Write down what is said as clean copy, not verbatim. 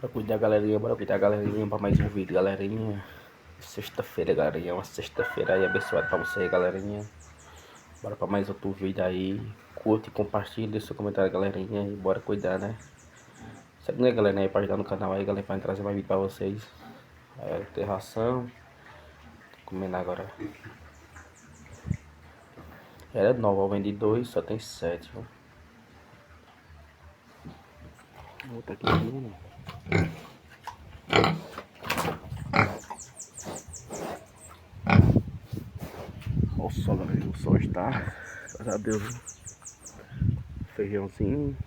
Bora cuidar, galerinha, pra mais um vídeo, galerinha. Sexta-feira, galerinha, uma sexta-feira aí abençoada pra você, galerinha. Bora pra mais outro vídeo aí. Curte, compartilha, deixa seu comentário, galerinha. E bora cuidar, né? Segue, né, galerinha, aí pra ajudar no canal aí, galera, pra trazer mais vídeo pra vocês. Ter ração. Tô comendo agora. Era nova, eu vendi 2, só tem 7, viu? Outra aqui também, né? Olha o sol, galera, o sol está, graças a Deus, feijãozinho.